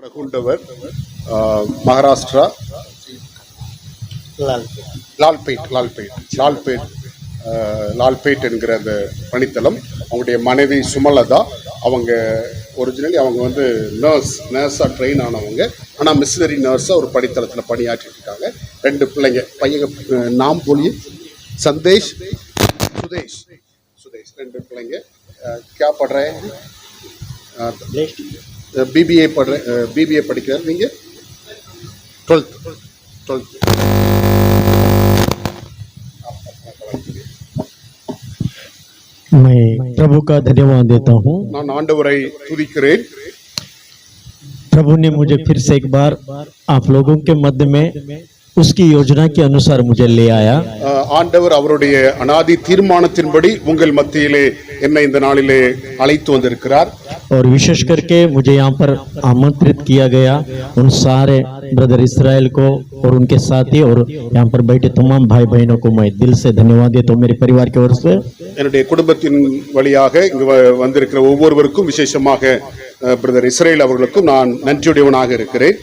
ரகுண்டவர் மகாராஷ்டிரா லால்பேட் என்கிற அந்த பணித்தளம். அவங்களுடைய மனைவி சுமலதா. அவங்க ஒரிஜினலி அவங்க வந்து நர்ஸாக ட்ரெயின் ஆனவங்க. ஆனால் மிஷினரி நர்ஸாக ஒரு பணித்தளத்தில் பணியாற்றிட்டு இருக்காங்க. 2 பிள்ளைங்க. பையங்க நாம் போலி சந்தேஷ் சுதேஷ் 2 பிள்ளைங்க. क्या पढ़ रहे हैं? बीबीए படிக்கிறார். நீங்கள் 12th. मैं प्रभु का धन्यवाद देता हूँ. நான் ஆண்டவரை துதிக்கிறேன். प्रभु ने मुझे फिर से एक बार आप लोगों के मध्य में उसकी योजना के अनुसार मुझे ले आया. ஆண்டவர் அவருடைய அநாதி தீர்மானத்தின்படி உங்கள் மத்தியிலே என்னை இந்த நாளிலே அழைத்து வந்திருக்கிறார். और विशेष करके मुझे यहाँ पर आमंत्रित किया गया उन सारे ब्रदर इस्राएल को और उनके साथी और यहाँ पर बैठे तमाम भाई बहनों को मैं दिल से धन्यवाद देता हूँ मेरे परिवार की ओर से. என்னுடைய குடும்பத்தின் வழியாக இங்கு வந்திருக்கிற ஒவ்வொருவருக்கும் விசேஷமாக பிரதர் இஸ்ரேல் அவர்களுக்கும் நான் நன்றியுடையவனாக இருக்கிறேன்.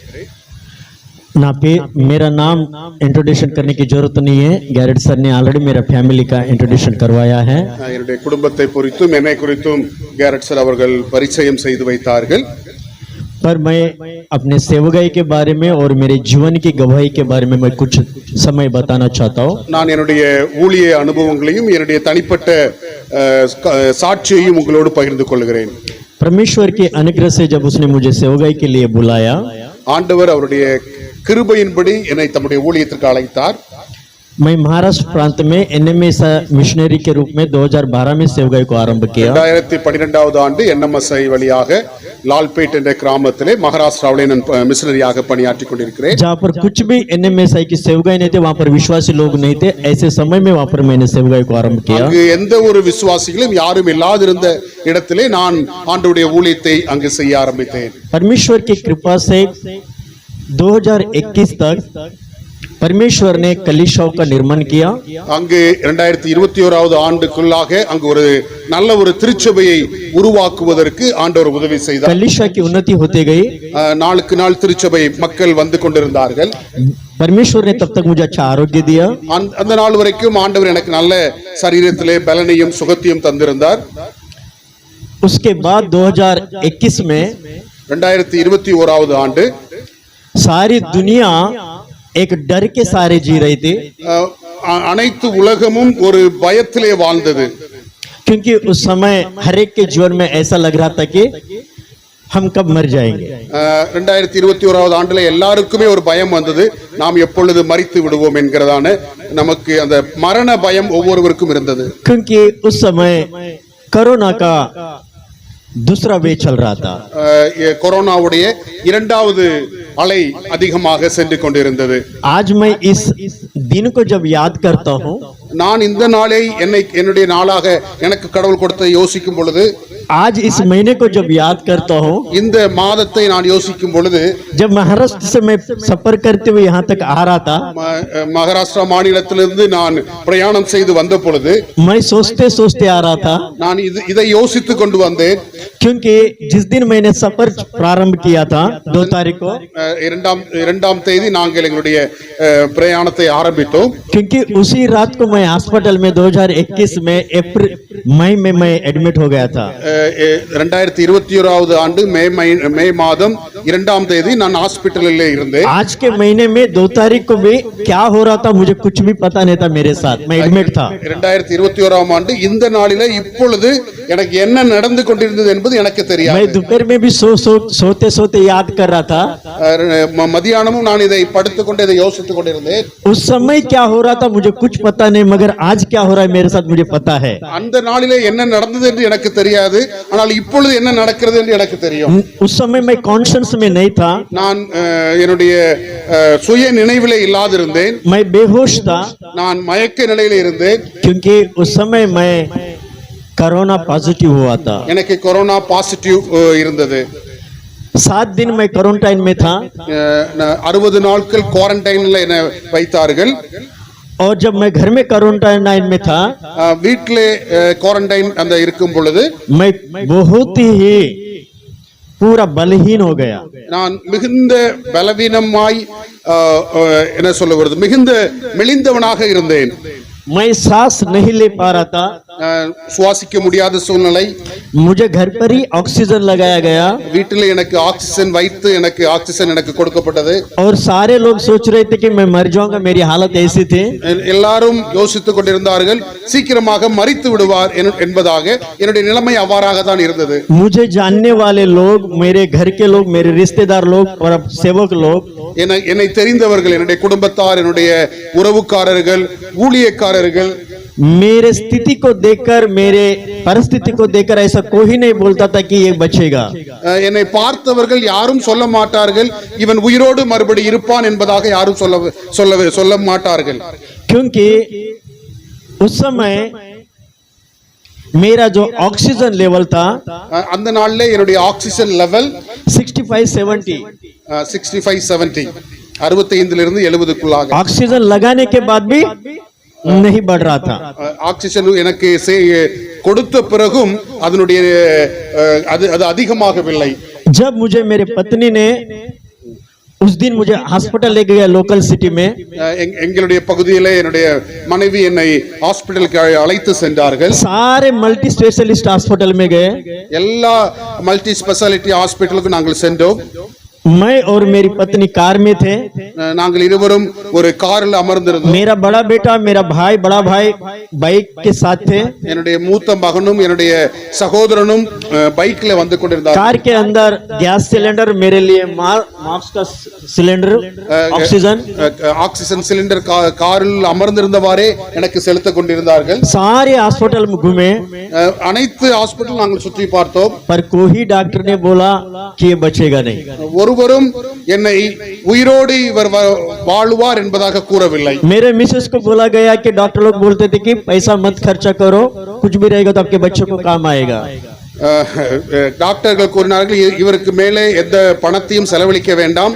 ना पे मेरा नाम इंट्रोडक्शन करने की जरूरत नहीं है. गैरेट सर ने ऑलरेडी मेरा फैमिली का इंट्रोडक्शन करवाया है. என்னுடைய குடும்பத்தை குறித்தும் என்னை குறித்தும் गैरेट सर அவர்கள் பரிச்சயம் செய்து வைத்தார்கள். पर मैं अपने सेवगाई के बारे में और मेरे जीवन की गवाही के बारे में मैं कुछ समय बताना चाहता हूँ. நான் என்னுடைய ஊழிய அனுபவங்களையும் என்னுடைய தனிப்பட்ட சாட்சியையும் உங்களோடு பகிர்ந்து கொள்கிறேன். परमेश्वर के अनुग्रह से जब उसने मुझे सेवगाई के लिए बुलाया, ஆண்டவர் அவருடைய கிருபையின்படி என்னை தம்முடைய ஊழியத்திற்கு அழைத்தார். मैं महाराष्ट्र प्रांत में एनएमएस मिशनरी के रूप में 2012 में सेवगाई को आरंभ किया. 2012 ஆண்டு என்எம்எஸ்ஐ வழியாக லால்பேட் என்ற கிராமத்திலே மகாராஷ்டிராவிலே நான் மிஷனரியாக பணியாற்றிக் கொண்டிருக்கிறேன். जहाँ पर कुछ भी एनएमएसआई की सेवगाई नहीं थे, वहाँ पर विश्वासी लोग नहीं थे. ऐसे समय में वहाँ पर मैंने सेवगाई को आरंभ किया. அங்கு எந்த ஒரு விசுவாசிகளும் யாரும் இல்லாதிருந்த இடத்திலே நான் ஆண்டவருடைய ஊழியத்தை அங்கு செய்ய ஆரம்பித்தேன். परमेश्वर की कृपा से 2021 तक परमेश्वर ने कलीसियाओं का निर्माण किया. அங்கு 2021 ஆண்டுக்குள்ளாக அங்கு ஒரு நல்ல ஒரு திருச்சபையை உருவாக்குவதற்கு ஆண்டவர் உதவி செய்தார். कलीसिया की उन्नति होती गई. நாளுக்கு நாள் திருச்சபை மக்கள் வந்து கொண்டிருந்தார்கள். परमेश्वर ने तब तक मुझे अच्छा आरोग्य दिया. அந்த நாள் வரைக்கும் ஆண்டவர் எனக்கு நல்ல சரீரத்திலே பலனையும் சுகத்தையும் தந்திருந்தார். उसके बाद 2021 में 2021 ஆண்டு सारी दुनिया एक डर के सारे जी रही थी. அனைத்து உலகமும் ஒரு பயத்திலே வாழ்ந்தது. क्योंकि उस समय हर एक के जीवन में ऐसा लग रहा था कि हम कब मर जाएंगे. 2021 ஆண்டுல எல்லாருக்குமே ஒரு பயம் வந்தது. நாம் எப்பொழுது மரித்து விடுவோம் என்கிறதான நமக்கு அந்த மரண பயம் ஒவ்வொருவருக்கும் இருந்தது. क्योंकि उस समय कोरोना का दूसरा वेव चल रहा था. கொரோனாவுடைய 2வது அலை அதிகமாக சென்று கொண்டிருந்தது. आज मैं इस दिन को जब याद करता हूँ, நான் இந்த நாளை என்னுடைய நாளாக எனக்கு கடவுள் கொடுத்த யோசிக்கும் பொழுது, आज इस महीने को जब याद करता हूँ, இந்த மாதத்தை நான் யோசிக்கும் பொழுது, जब महाराष्ट्र से मैं सफर करते हुए यहाँ तक आ रहा था, மகாராஷ்டிரா மாநிலத்திலிருந்து நான் பிரயாணம் செய்து வந்த பொழுது, मैं सोचते सोचते आ रहा था. நான் இதை யோசித்துக் கொண்டு வந்தேன். क्योंकि जिस दिन मैंने सफर प्रारंभ किया था 2 तारीख को, 2ஆம் தேதி நாங்கள் எங்களுடைய பிரயாணத்தை ஆரம்பித்தோம். क्योंकि उसी रात को मैं हॉस्पिटल में 2021 में मई में मैं एडमिट हो गया था. 2021 ஆண்டு மே மாதம் 2ஆம் தேதி நான் ஹாஸ்பிட்டலில் இருந்தேன். आज के महीने में 2 तारीख को भी क्या हो रहा था मुझे कुछ भी पता नहीं था. मेरे साथ मैं एडमिट था. 2021 ஆண்டு இந்த நாளிலே இப்பொழுது எனக்கு என்ன நடந்து கொண்டிருந்தது என்பது எனக்கு தெரியாது. मैं दोपहर में भी सोते सोते याद कर रहा था. மதியானமும் நான் இதை படுத்துக்கொண்டு இதை யோசித்துக் கொண்டிருந்தேன். उस समय क्या हो रहा था मुझे कुछ पता नहीं, मगर आज क्या हो रहा है मेरे साथ मुझे पता है. அந்த நாளிலே என்ன நடந்தது என்று எனக்கு தெரியாது, ஆனால் இப்பொழுது என்ன நடக்கிறது என்று எனக்கு தெரியும். उस समय मैं कॉन्शियस में नहीं था. நான் என்னுடைய சுய நினைவிலே இல்லாதிருந்தேன். मैं बेहोश था. நான் மயக்க நிலையில இருந்தேன். क्योंकि उस समय मैं कोरोना पॉजिटिव हुआ था. எனக்கு கொரோனா பாசிட்டிவ் இருந்தது. 7 दिन मैं क्वारंटाइन में था. 60 நாட்கள் குவாரண்டைன்ல என்னை வைத்தார்கள். और जब मैं घर में क्वारंटाइन में था, வீட்டிலே குவாரண்டைன் அந்த இருக்கும் பொழுது मैं बहुत ही पूरा बलहीन हो गया। நான் மிகுந்த பலவீனமாய் என்ன சொல்ல வருது, மிகுந்த மெலிந்தவனாக இருந்தேன். मैं सांस नहीं ले पा रहा था। சுவாசிக்க முடியாத சூழ்நிலை. मुझे घर पर ही ऑक्सीजन लगाया गया வீட்டில் எனக்கு ஆக்சிஜன் வைத்து ஆக்சிஜன் எனக்கு கொடுக்கப்பட்டது. और सारे लोग सोच रहे थे कि मैं मर जाऊंगा, मेरी हालत ऐसी थी। எல்லாரும் யோசித்துக் கொண்டிருந்தார்கள் சீக்கிரமாக மரித்து விடுவார் என்பதாக. என்னுடைய நிலைமை அவ்வாறாக தான் இருந்தது. मुझे जानने वाले लोग, मेरे घर के लोग, मेरे रिश्तेदार लोग और सेवक लोग, என்னை தெரிந்தவர்கள், என்னுடைய குடும்பத்தார், என்னுடைய உறவுக்காரர்கள், ஊழியக்காரர்கள், मेरे स्थिति को देखकर, मेरे परिस्थिति को देखकर ऐसा कोई नहीं बोलता था कि ये बचेगा। என்னை பார்த்தவர்கள் யாரும் சொல்ல மாட்டார்கள் இவன் உயிரோடு மறுபடி இருப்பான் என்பதாக யாரும் சொல்ல மாட்டார்கள். क्योंकि उस समय मेरा जो ऑक्सीजन लेवल था அந்த நாள்ல என்னுடைய ஆக்சிஜன் லெவல் 65-70 65-70 65 இருந்து 70க்குள்ளாக. ऑक्सीजन लगाने के बाद भी नहीं बढ़ रहा था। ஆக்சிஜன் எனக்கு கொடுத்த பிறகும் அதனுடைய அது அதிகமாகவில்லை. जब मुझे मेरे पत्नी ने उस दिन मुझे हॉस्पिटल ले गया लोकल सिटी में, எங்களுடைய பகுதியிலே என்னுடைய மனைவி என்னை ஹாஸ்பிடலுக்கு அழைத்து சென்றார்கள். सारे मल्टी स्पेशलिस्ट हॉस्पिटल में गए, எல்லா மல்டி ஸ்பெஷாலிட்டி ஹாஸ்பிடலுக்கு நாங்கள் சென்றோம். मैं और मेरी पत्नी कार में थे। நாங்கள் இருவரும் ஒரு காரில் அமர்ந்திருந்தோம். मेरा बड़ा बेटा, मेरा भाई, बड़ा भाई बाइक के साथ थे। என்னுடைய மூத்த மகனும் என்னுடைய சகோதரனும் பைக்ல வந்து கொண்டிருந்தார். कार के अंदर गैस सिलेंडर, मेरे लिए मार्क्स का सिलेंडर, ஆக்சிஜன் சிலிண்டர் காரில் அமர்ந்திருந்தவாறே எனக்கு செலுத்திக் கொண்டிருந்தார்கள். सारे हॉस्पिटल में घूमे, அனைத்து ஹாஸ்பிடல் நாங்கள் சுற்றி பார்த்தோம். पर कोई डॉक्टर ने बोला कि ये बचेगा नहीं। ஒருவரும் என்னை உயிரோடு இவர் வாழ்வார் என்பதாக கூறவில்லை. मेरे मिसेस को बोला गया कि डॉक्टर लोग बोलते थे कि पैसा मत खर्चा करो, कुछ भी रहेगा तो आपके बच्चों को काम आएगा। டாக்டர்கள் கூறினார்கள் இவருக்கு மேலே எந்த பணத்தையும் செலவழிக்க வேண்டாம்,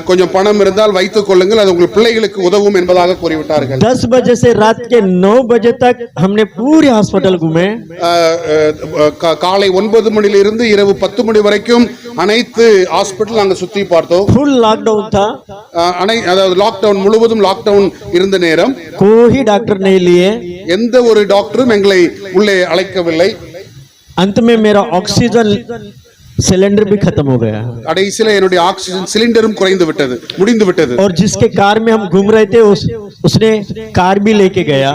கொஞ்சம் பணம் இருந்தால் வைத்துக் கொள்ளுங்கள், அது உங்கள் பிள்ளைகளுக்கு உதவும் என்பதாக கூறிவிட்டார்கள். 10 बजे से रात के 9 बजे तक हमने पूरे हॉस्पिटल घूमे। காலை 9 மணியிலிருந்து இரவு 10 மணி வரைக்கும் அனைத்து ஹாஸ்பிடல் நாங்கள் சுற்றி பார்த்தோம். फुल लॉकडाउन था, அதாவது லாக்டவுன், முழுவதும் லாக்டவுன் இருந்த நேரம். कोई डॉक्टर नहीं लिए, எந்த ஒரு டாக்டரும் எங்களை உள்ளே அழைக்கவில்லை. अंत में मेरा ऑक्सीजन सिलेंडर भी खत्म हो गया கடைசில என்னுடைய ஆக்சிஜன் சிலிண்டரும் குறைந்து விட்டது, முடிந்து விட்டது. और जिसके कार में हम घूम रहे थे उसने कार भी लेके गया।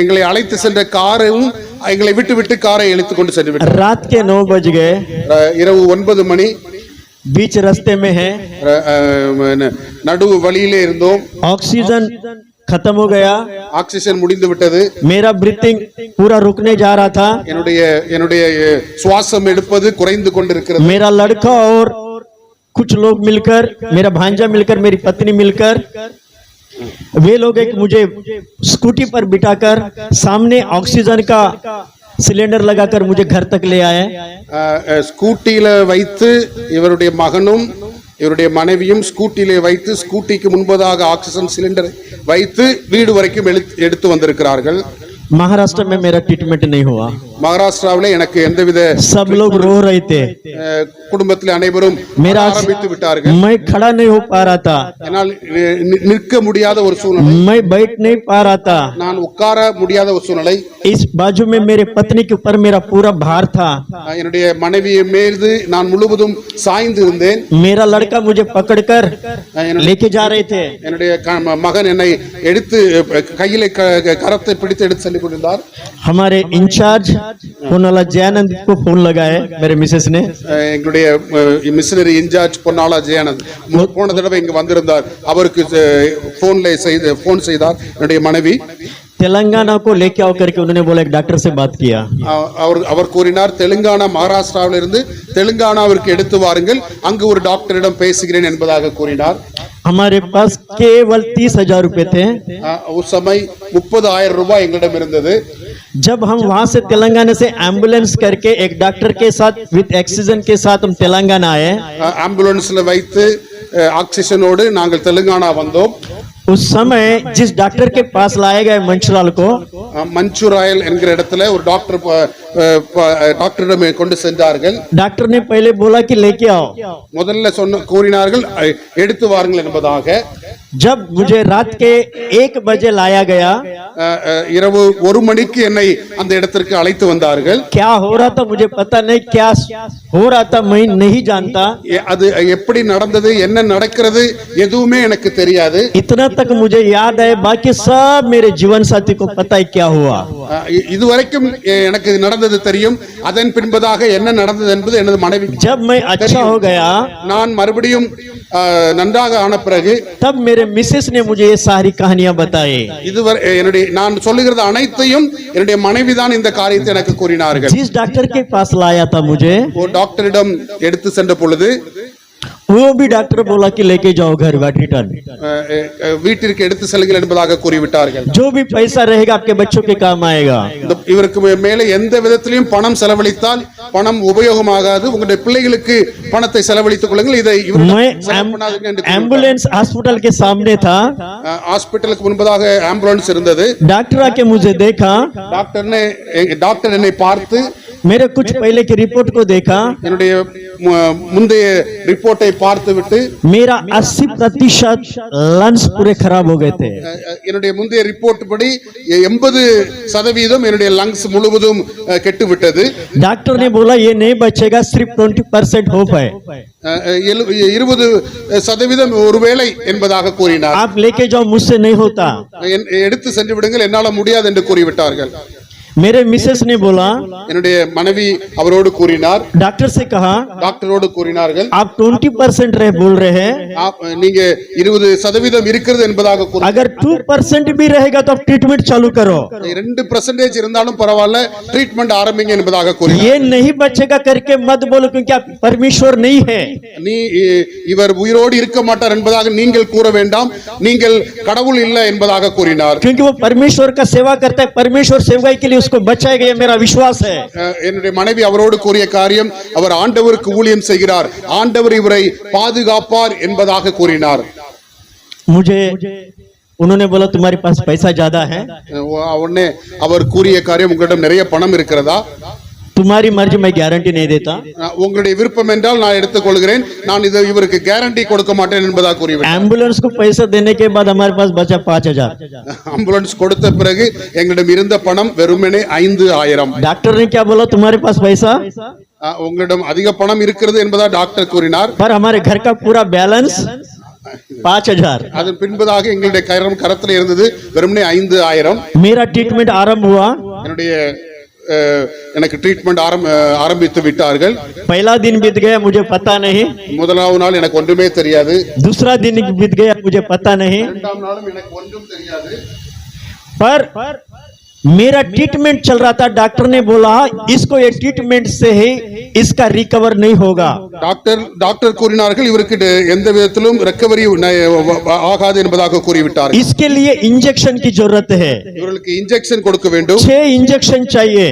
எங்களை அழைத்து சென்ற காரும் எங்களை விட்டு காரை இழுத்துக் கொண்டு சென்று விட்டது. रात के 9 बज गए, இரவு 9 மணி. बीच रास्ते में है, நடு வழியிலே இருந்தோம். ऑक्सीजन खत्म हो गया, ஆக்சிஜன் முடிந்து விட்டது. मेरा ब्रीथिंग पूरा रुकने जा रहा था। என்னுடைய சுவாசம் எடுப்பது குறைந்து கொண்டிருக்கிறது. मेरा लड़का और कुछ लोग मिलकर, मेरा भांजा मिलकर, मेरी पत्नी मिलकर, वे लोग एक मुझे स्कूटी पर बिठाकर सामने ऑक्सीजन का सिलेंडर लगाकर मुझे घर तक ले आए। ஸ்கூட்டியில வைத்து இவருடைய மகனும் இவருடைய மனைவியும் ஸ்கூட்டிலே வைத்து ஸ்கூட்டிக்கு முன்பதாக ஆக்சிஜன் சிலிண்டரை வைத்து வீடு வரைக்கும் எடுத்து வந்திருக்கிறார்கள். महाराष्ट्र में मेरा ट्रीटमेंट नहीं हुआ। மகாராஷ்டிராவிலே எனக்கு எந்தவித सब लोग रो रहे थे, குடும்பத்தில் அனைவரும் ஆரம்பித்து விட்டார்கள். मैं खड़ा नहीं हो पा रहा था, என்னால் நிற்க முடியாத ஒரு சூழ்நிலை, मैं बैठ नहीं पा रहा था, நான் உட்கார முடியாத ஒரு சூழ்நிலை. इस बाजू में मेरे पत्नी के ऊपर मेरा पूरा भार था, என்னுடைய மனைவியை மீது நான் முழுவதும் சாய்ந்து இருந்தேன். मेरा लड़का मुझे पकड़कर लेके जा रहे थे, என்னுடைய மகன் என்னை எடுத்து கையிலே கரத்தை பிடித்து எடுத்து சென்று கொண்டிருந்தார். हमारे इंचार्ज பொன்னாலா ஜெயானந்த் को फोन लगाए मेरे मिसेस ने, எங்களுடைய மிஷனரி இன்சார்ஜ் பொன்னாலா ஜெயானந்த் போன தடவை இங்க வந்திருந்தார். அவருக்கு போன் செய்தார் என்னுடைய மனைவி. तेलंगाना को लेके आओ करके उन्होंने बोला, एक डॉक्टर से बात किया। அவர் கூறினார், தெலுங்கானா மகாராஷ்டிராவிலிருந்து தெலுங்கானாவிற்கு எடுத்து வாருங்கள், அங்கு ஒரு டாக்டரிடம் பேசுகிறேன் என்பதாக கூறினார். हमारे पास केवल 30,000 रुपए थे। उस समय 30,000 रुपए எங்களிடம் இருந்தது. जब हम वहां से तेलंगाना से एम्बुलेंस करके एक डॉक्टर के साथ विद ऑक्सीजन के साथ हम तेलंगाना आए, ஆம்புலன்ஸ்ல வைத்து ஆக்சிஜனோடு நாங்கள் தெலுங்கானா வந்தோம். उस समय जिस डॉक्टर के पास लाए गए मंचलाल को மஞ்சூராயல் என்கிற இடத்துல ஒரு டாக்டரிடம் கொண்டு சென்றார்கள். डॉक्टर ने पहले बोला कि लेके आओ. முதல்ல கூறினார்கள் எடுத்து வாருங்கள் என்பதாக. जब मुझे रात के 1 बजे लाया गया, இரவு 1 மணிக்கு என்னை அந்த இடத்திற்கு அழைத்து வந்தார்கள். क्या हो रहा था मुझे पता नहीं, क्या हो रहा था मैं नहीं जानता. அது எப்படி நடந்தது, என்ன நடக்கிறது எதுவுமே எனக்கு தெரியாது. इतना तक मुझे याद है, बाकी सब मेरे जीवन साथी को पता है क्या हुआ. இதுவரைக்கும் எனக்கு நடந்தது தெரியும். அதன் பின்பதாக என்ன நடந்தது என்பது எனது மனைவி. जब मैं अच्छा हो गया, நான் மறுபடியும் நன்றாக ஆன பிறகு तब मेरे मिसेस ने मुझे ये सारी कहानियां बताई. இதுவரை என்னுடைய நான் சொல்லுகிறது அனைத்தையும் என்னுடைய மனைவி தான் இந்த காரியத்தை எனக்கு கூறினார்கள். जिस डॉक्टर के पास लाया था मुझे, ஒரு டாக்டரிடம் எடுத்து சென்ற பொழுது वो भी डॉक्टर बोला कि लेके जाओ घर रिटर्न. வீட்டிற்கு எடுத்து செல்லுங்கள் என்பதாக கூறிவிட்டார்கள். जो भी पैसा रहेगा आपके बच्चों के काम आएगा. இவருக்கு மேலே எந்த விதத்திலும் பணம் செலவழித்தால் பணம் உபயோகமாகாது. உங்களுடைய பிள்ளைகளுக்கு பணத்தை செலவழித்துக் கொள்ளுங்கள். இதை एम्बुलेंस हॉस्पिटल के सामने था. ஹாஸ்பிட்டலுக்கு முன்பதாக ஆம்புலன்ஸ் இருந்தது. डॉक्टर आके मुझे देखा. டாக்டர் என்னை பார்த்து मेरे कुछ पहले की रिपोर्ट को देखा. என்னுடைய முந்தைய ரிப்போர்ட்டை பார்த்துவிட்டு मेरा 80% लंग्स पूरे खराब हो गए थे. என்னுடைய முந்தைய ரிப்போர்ட் படி 80% என்னுடைய லங்ஸ் முழுவதும் கெட்டு விட்டது. डॉक्टर ने बोला ये नहीं बचेगा, सिर्फ 20% होप है. 20% ஒருவேளை என்பதாக கூறினார். आप लेके जाओ, मुझसे नहीं होता. எடுத்து சென்று விடுங்கள், என்னால முடியாது என்று கூறிவிட்டார்கள். मेरे मिसेस ने बोला, என்னுடைய மனைவி அவரோடு கூறினார். डॉक्टर से कहा, டாக்டரோடு கூறினார்கள், आप 20% रहे बोल रहे हैं, நீங்க 20% இருக்கிறது என்பதாக கூறினார். अगर 2% भी रहेगा तो आप ट्रीटमेंट चालू करो. 2% இருந்தாலும் பரவாயில்ல, ட்ரீட்மெண்ட் ஆரம்பிங்க என்பதாக கூறினார். ये नहीं बचेगा करके मत बोलो, क्योंकि आप परमेश्वर नहीं है. நீ இவர் உயிரோடு இருக்க மாட்டார் என்பதாக நீங்கள் கூற வேண்டாம், நீங்கள் கடவுள் இல்லை என்பதாக கூறினார். क्योंकि वो परमेश्वर का सेवा करता है, परमेश्वर सेवकाई के लिए उसको बचाएगा, ये मेरा विश्वास है. என்னுடைய மனைவி அவரோடு கூறிய காரியம், அவர் ஆண்டவருக்கு ஊழியம் செய்கிறார், ஆண்டவர் இவரை பாதுகாப்பார் என்பதாக கூறினார். मुझे उन्होंने बोला तुम्हारे पास पैसा ज्यादा है, உடனே அவர் கூறிய காரியம், உங்களிடம் நிறைய பணம் இருக்கிறதா, तुम्हारी मर्जी, मैं गारंटी नहीं देता. உங்களுடைய விருப்பம் என்றால் நான் எடுத்துக்கொள்கிறேன், நான் இவருக்கு கேரண்டி கொடுக்க மாட்டேன் என்பதாக கூறிவிட்டார். एम्बुलेंस को पैसा देने के बाद हमारे पास बचा 5000. ஆம்புலன்ஸ் கொடுத்த பிறகு எங்களிடம் இருந்த பணம் வெறுமனே 5000. डॉक्टर ने क्या बोला, तुम्हारे पास पैसा, உங்களிடம் அதிக பணம் இருக்கிறது என்பதா டாக்டர் கூறினார். पर हमारे घर का पूरा बैलेंस 5000. அதன் பின்பதாக எங்களுடைய கரத்தில் இருந்தது வெறுமனே 5000. मेरा ट्रीटमेंट आरंभ हुआ. எனக்கு ட்ரீட்மெண்ட் ஆரம்பித்து விட்டார்கள். पहला दिन बीत गया, मुझे पता नहीं. முதலாவது நாள் எனக்கு ஒன்றுமே தெரியாது. दूसरा दिन बीत गया, मुझे पता नहीं. இரண்டாம் நாளும் எனக்கு ஒன்றும் தெரியாது. पर मेरा ट्रीटमेंट चल रहा था. डॉक्टर ने बोला इसको ये ट्रीटमेंट से ही इसका रिकवर नहीं होगा. டாக்டர் கூறினார்கள், இவருக்கு எந்த விதத்திலும் ரெக்கவரி ஆகாது என்பதாக கூறிவிட்டார்கள். इसके लिए इंजेक्शन की जरूरत है. இவர்களுக்கு இன்ஜெக்ஷன் கொடுக்க வேண்டும். 6 इंजेक्शन चाहिए.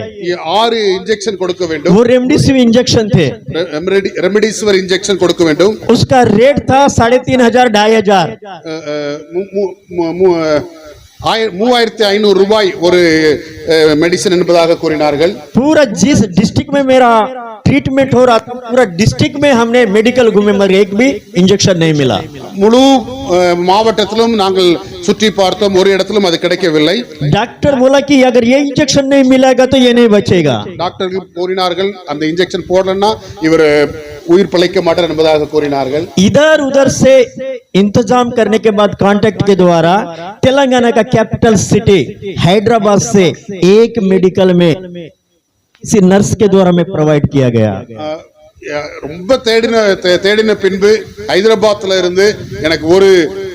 6 இன்ஜெக்ஷன் கொடுக்க வேண்டும். वो रेमडेसिविर इंजेक्शन थे. ரெம்டெசிவிர் இன்ஜெக்ஷன் கொடுக்க வேண்டும். उसका रेट था 3500 2500. 3500 ரூபாய் ஒரு மெடிசின் என்பதாக கூறினார்கள். पूरा जिस डिस्ट्रिक्ट में मेरा ट्रीटमेंट हो रहा था, पूरा डिस्ट्रिक्ट में हमने मेडिकल घूमे, मगर एक भी इंजेक्शन नहीं मिला. முழு மாவட்டத்திலும் நாங்கள் சுற்றி பார்த்தோம், ஒரு இடத்திலும் அது கிடைக்கவில்லை. डॉक्टर बोला कि अगर ये इंजेक्शन नहीं मिलेगा तो ये नहीं बचेगा. டாக்டர்கள் கூறினார்கள், அந்த இன்ஜெக்ஷன் போடலன்னா இவர் உயிர் பிழைக்க மாட்டார் என்பதாக கூறினார்கள். इधर उधर से इंतजाम करने के बाद कांटेक्ट के द्वारा तेलंगाना का कैपिटल सिटी हैदराबाद से एक मेडिकल में किसी नर्स के द्वारा में प्रोवाइड किया गया. ரொம்ப தேடின பின்பு ஹைதராபாத்ல இருந்து எனக்கு ஒரு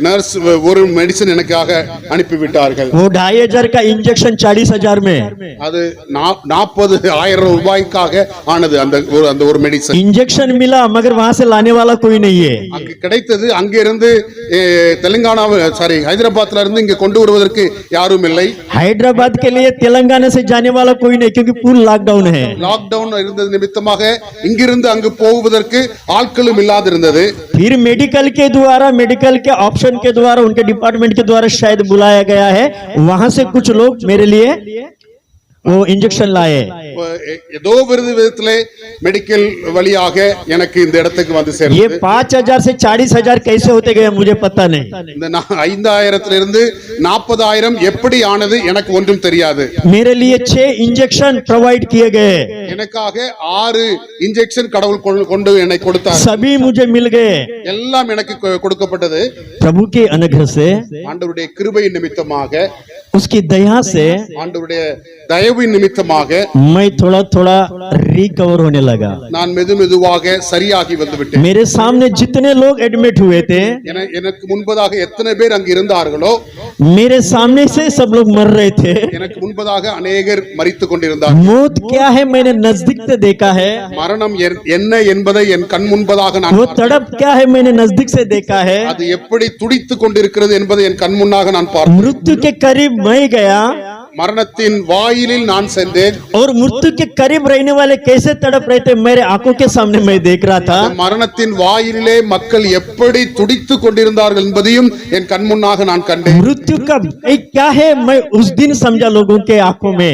நர்ஸ் ஒரு மெடிசன் எனக்காக அனுப்பிவிட்டார்கள். वो 2500 का इंजेक्शन 40000 में. அது 40000 ரூபாய்க்காக ஆனது அந்த ஒரு மெடிசன். इंजेक्शन मिला, मगर वहां से लाने वाला कोई नहीं है. அங்கு கிடைத்தது, அங்கிருந்து தெலுங்கானா ஹைதராபாத்ல இருந்து இங்க கொண்டு வருவதற்கு யாரும் இல்லை. हैदराबाद के लिए तेलंगाना से जाने वाला कोई नहीं, क्योंकि पूरा लॉकडाउन है. லாக்டவுன் இருந்தது நிமித்தமாக இங்கிருந்து அங்கு போவதற்கு ஆட்களும் இல்லாதிருந்தது. फिर मेडिकल के ऑप्शन के द्वारा उनके डिपार्टमेंट के द्वारा शायद बुलाया गया है, वहां से कुछ लोग मेरे लिए वो इंजेक्शन लाए. ஏதோ விதத்திலே மெடிக்கல் வழியாக எனக்கு இந்த இடத்துக்கு வந்து ये சேர்ந்தது. 5,000 से 40,000 कैसे होते गए मुझे पता नहीं. இந்த 5,000 40,000 எப்படி ஆனது எனக்கு ஒன்றும் தெரியாது. मेरे लिए 6 इंजेक्शन प्रोवाइड किए गए, எனக்காக 6 இன்ஜெக்ஷன் கடவுள் கொண்டு என்னை கொடுத்தார். सभी मुझे मिल गए. எல்லாம் எனக்கு கொடுக்கப்பட்டது. प्रभु के अनुग्रह से, ஆண்டவருடைய கிருபையின் நிமித்தமாக, उसकी दया से ஆண்டவருடைய தயவின் நிமித்தமாக मैं थोड़ा थोड़ा रिकवर होने लगा. நான் மெதுவாக சரியாகி வந்து விட்டேன். मेरे सामने जितने लोग एडमिट हुए थे, எனக்கு முன்பதாக எத்தனை பேர் அங்கு இருந்தார்களோ, मेरे सामने से सब लोग मर रहे थे. எனக்கு முன்பதாக அநேகர் மரித்துக் கொண்டிருந்தார்கள். मौत क्या है मैंने नजदीक से देखा है, மரணம் என்ன என்பதை என் கண் முன்பதாக நான் वो तड़प क्या है मैंने नजदीक से देखा है. அது எப்படி துடித்துக் கொண்டிருக்கிறது என்பதை என் கண் முன்னாக நான் பார்த்தேன். मृत्यु के करीब मैं गया மரணத்தின் வாயிலில் நான் சென்றேன். और मृत्यु के करीब रहने वाले कैसे तड़प रहे थे मेरे आंखों के सामने मैं देख रहा था. மரணத்தின் வாயிலே மக்கள் எப்படி துடித்துக் கொண்டிருந்தார்கள் என்பதையும் என் கண் முன்னாக நான் கண்டேன். मृत्यु का भय क्या है मैं उस दिन समझा लोगों के आंखों में.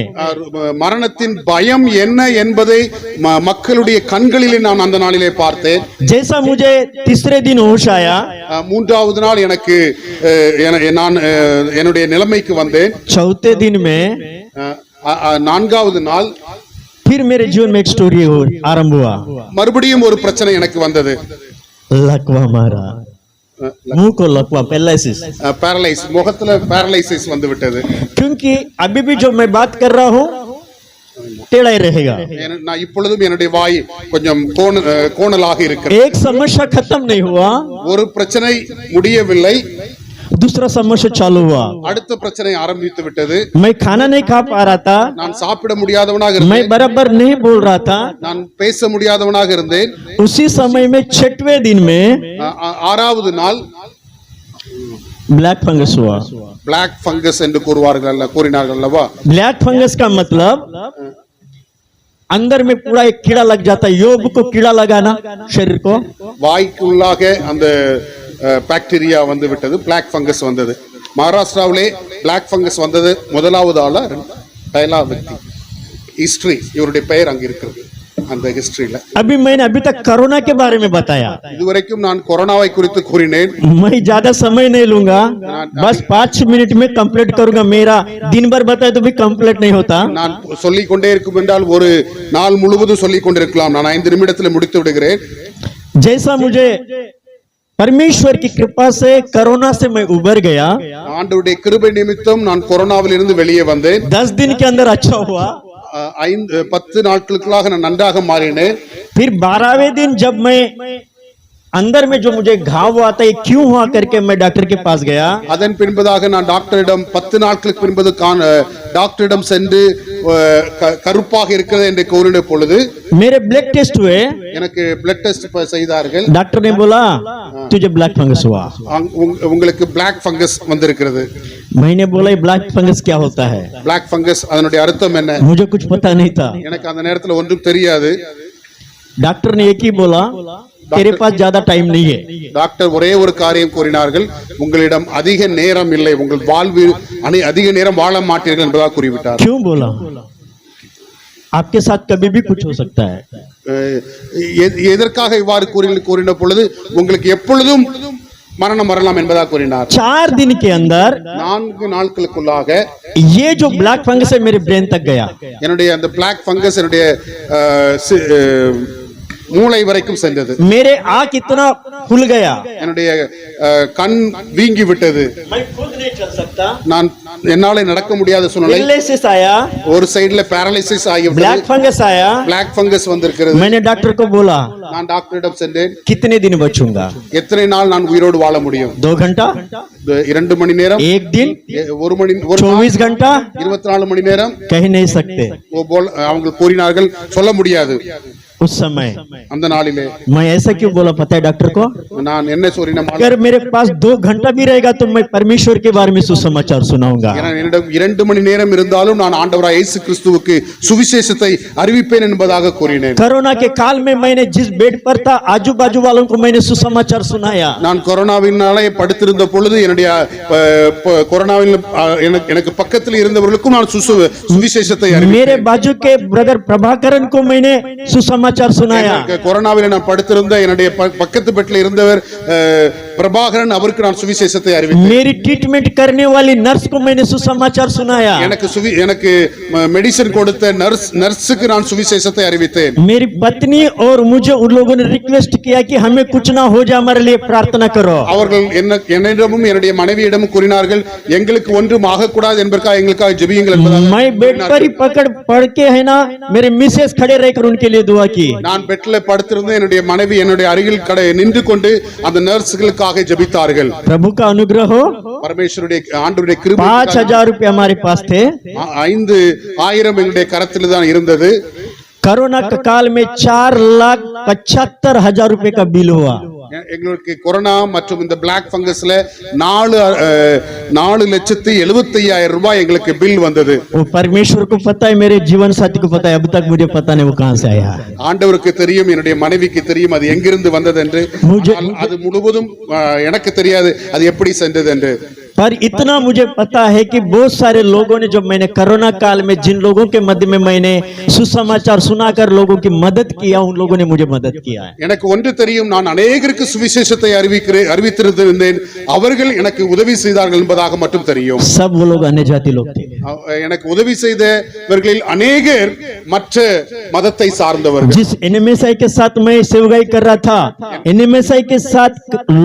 மரணத்தின் பயம் என்ன என்பதை மக்களுடைய கண்களிலே நான் அந்த நாளிலே பார்த்தேன். जैसा मुझे तीसरे दिन होश आया, மூன்றாவது நாள் எனக்கு நான் என்னுடைய நிலைமைக்கு வந்தேன். चौथे दिन में நான்காவது நாள் फिर मेरे जीवन में एक स्टोरी आरंभ हुआ. மறுபடியும் ஒரு பிரச்சனை எனக்கு வந்தது. लकवा मारा, मुंह को लकवा, पैरालिसिस. पैरालाइज, मुखத்துல पैरालिसिस வந்து விட்டது. क्योंकि अभी भी जो मैं बात कर रहा हूँ टेढ़ा ही रहेगा. நான் இப்பொழுதும் என்னுடைய வாய் கொஞ்சம் கோணலாக இருக்கிறது. एक समस्या खत्म नहीं हुआ, ஒரு பிரச்சனை முடியவில்லை, दूसरा समस्या चालू हुआ. அடுத்த பிரச்சனை ஆரம்பித்து விட்டது. मैं खाना नहीं खा पा रहा था, நான் சாப்பிட முடியாதவனாக मैं இருந்தேன். बराबर नहीं बोल रहा था. நான் பேச முடியாதவனாக இருந்தேன். उसी समय में 6वें दिन में ஆறாவது நாள் ब्लैक फंगस हुआ. பிளாக் ஃபங்கஸ் என்று கூறினார்கள் அல்லவா? ब्लैक फंगस का मतलब अंदर में पूरा एक कीड़ा लग जाता है. योग को कीड़ा लगाना शरीर को, வாய்க்குள்ளாக அந்த பாக்டீரியா வந்து விட்டது. பிளாக் ஃபங்கஸ் வந்தது. மகாராஷ்டிராவிலே பிளாக் ஃபங்கஸ் வந்தது முதலாவது ஆளா டைலா व्यक्ति. ஹிஸ்டரி இவருடைய பெயர் அங்க இருக்கிறது அந்த ஹிஸ்டரியில. मैंने अभी तक कोरोना के बारे में बताया. இதுவரைக்கும் நான் கொரோனாவை குறித்து கூறினேன். मैं ज्यादा समय नहीं लूंगा, बस 5 मिनट में कंप्लीट करूंगा. मेरा दिन भर बताए तो भी कंप्लीट नहीं होता. நான் சொல்லிக் கொண்டே இருக்கும் என்றால் ஒரு நாள் முழுவதும் சொல்லிக் கொண்டிருக்கலாம். நான் 5 நிமிடத்தில் முடித்து விடுகிறேன். जैसा मुझे परमेश्वर की कृपा से कोरोना से मैं उबर गया, ஆண்டவருடைய கிருபை நிமித்தம் நான் கொரோனாவில் இருந்து வெளியே வந்தேன். 10 दिन के अंदर अच्छा हुआ. 10 நாட்களுக்குள்ளாக நான் நன்றாக மாறினேன். फिर 12वें दिन जब मैं अंदर में जो मुझे घाव हुआ था, ये क्यों हुआ करके मैं डॉक्टर के पास गया. அதன் பின்பதாக நான் டாக்டரிடம் 10 நாட்களுக்கு பின்பது டாக்டரிடம் சென்று கருப்பாக இருக்கிறது என்று கூறின பொழுது मेरे ब्लड टेस्ट हुए. எனக்கு பிளட் டெஸ்ட் செய்தார்கள். डॉक्टर ने बोला तुझे ब्लैक फंगस हुआ. உங்களுக்கு பிளாக் ஃபங்கஸ் வந்திருக்கிறது. मैंने बोला ये ब्लैक फंगस क्या होता है. பிளாக் ஃபங்கஸ் அதனுடைய அர்த்தம் என்ன? मुझे कुछ पता नहीं था. எனக்கு அந்த நேரத்தில் ஒன்றும் தெரியாது. डॉक्टर ने एक ही बोला तेरे पास ज्यादा टाइम नहीं है. டாக்டர் ஒரே ஒரு காரியம் கூறினார்கள், உங்களிடம் அதிக நேரம் இல்லை, உங்கள் வாழ்வில் அதிக நேரம் வாழ மாட்டீர்கள் என்பதாக கூறிவிட்டார். क्यों बोला? आपके साथ कभी भी कुछ हो सकता है. எதற்காக இவ்வாறு கூறின பொழுது உங்களுக்கு எப்பொழுதும் மரணம் வரலாம் என்பதாக கூறினார். 4 दिन के अंदर 4 நாட்களுக்குள்ளாக ये जो ब्लैक फंगस है मेरे ब्रेन तक गया. என்னுடைய அந்த பிளாக் ஃபங்கஸ் என்னுடைய மூளை வரைக்கும் சென்றது. मेरे आंख इतना फूल गया, என்னுடைய கண் வீங்கி விட்டது. मैं खुद नहीं चल सकता. நான் என்னால நடக்க முடியாத சூழ்நிலை. पैरालिसिस आया, ஒரு சைடுல पैरालिसिस ஆகிவிட்டது. ब्लैक फंगस आया. பிளாக் ஃபங்கஸ் வந்திருக்கிறது. मैंने डॉक्टर को बोला நான் டாக்டரிடம் சென்றேன். कितने दिन बचूंगा. எத்தனை நாள் நான் உயிரோடு வாழ முடியும்? 2 घंटा, 2 மணி நேரம், 1 दिन, 1 மணி, 24 घंटा, 24 மணி நேரம் कह नहीं सकते. அவங்க கூறினார்கள் சொல்ல முடியாது. उस समय அந்த நாளிலே मैं ऐसा क्यों बोला पता है डॉक्टर को? நான் என்ன சொன்னேன், अगर मेरे पास 2 घंटा भी रहेगा तो मैं परमेश्वर के बारे में सुसमाचार सुनाऊंगा। என்னிடம் 2 மணி நேரம் இருந்தாலும் நான் ஆண்டவராய் இயேசு கிறிஸ்துவுக்கு சுவிசேஷத்தை அறிவிப்பேன் என்பதாக கூறினேன்। कोरोना के काल में मैंने जिस बेड पर था आजू बाजू वालों को मैंने सुसमाचार सुनाया। நான் கொரோனாவினாலே படுத்திருந்த பொழுது என்னுடைய கொரோனாவில் எனக்கு பக்கத்தில் இருந்தவர்களுக்கும் நான் சுவிசேஷத்தை அறிவித்தேன்। मेरे बाजू के ब्रदर प्रभाकरन को मैंने सुसमाचार सुनाया। கொரோனாவில் நான் படுத்திருந்த என்னுடைய பக்கத்து பெட்டில் இருந்தவர் பிரபாகரன், அவருக்கு நான் சுவிசேஷத்தை அறிவித்தேன்। मेरी ट्रीटमेंट करने वाली नर्स को मैंने सुसमाचार सुनाया। எனக்கு மெடிசின் கொடுத்த நர்ஸுக்கு நான் சுவிசேஷத்தை அறிவித்தேன்। मेरी पत्नी और मुझे उन लोगों ने रिक्वेस्ट किया कि हमें कुछ ना हो जाए, हमारे लिए प्रार्थना करो। அவர்கள் என்னிடமும் என்னுடைய மனைவியிடமும் கூறினார்கள், எங்களுக்கு ஒன்றும் ஆகக்கூடாது என்பதற்காக எங்களுக்காக ஜெபியுங்கள் என்பதாக। मैं बेड पर ही पड़ के है ना, मेरे मिसेस खड़े रहकर उनके लिए दुआ की। நான் பெட்ல படுத்திருந்தேன், என்னுடைய மனைவி என்னுடைய அருகில் நின்று கொண்டு அந்த நர்ஸ்களுக்காக ஜெபித்தார்கள்। प्रभु का अनुग्रह हो। பரமேஸ்வருடைய ஆண்டவருடைய கிருபை 5000 रुपये हमारे पास थे। 5000 எங்களுடைய கரத்தில் தான் இருந்தது। कोरोना के काल में 4,75,000 रुपए का बिल हुआ। எங்களுக்கு கொரோனா மற்றும் இந்த பிளாக் ஃபங்கஸ்ல 4,75,000 ரூபாய் எங்களுக்கு பில் வந்தது। वो परमेश्वर को पता है, मेरे जीवन साथी को पता है, अब तक मुझे पता नहीं वो कहां से आया। ஆண்டவருக்கு தெரியும், என்னுடைய மனைவிக்கு தெரியும் அது எங்கிருந்து வந்தது என்று। அது முழுவதும் எனக்கு தெரியாது அது எப்படி சென்றது என்று। पर इतना मुझे पता है कि बहुत सारे लोगों ने, जब मैंने कोरोना काल में जिन लोगों के मध्य में मैंने सुसमाचार सुनाकर लोगों की मदद किया, उन लोगों ने मुझे मदद किया है। எனக்கு ஒன்று தெரியும், நான் अनेகருக்கு சுவிசேஷத்தை அறிவித்திருந்தேன், அவர்கள் எனக்கு உதவி செய்தார்கள் என்பதாக மட்டும் தெரியும்। सब वो लोग अन्य जाति लोग थे। எனக்கு உதவி செய்தவர்களில் अनेகர் மற்ற மதத்தை சார்ந்தவர்கள்। जिस एनएमएसआई के साथ मैं सेवकाई कर रहा था, एनएमएसआई के साथ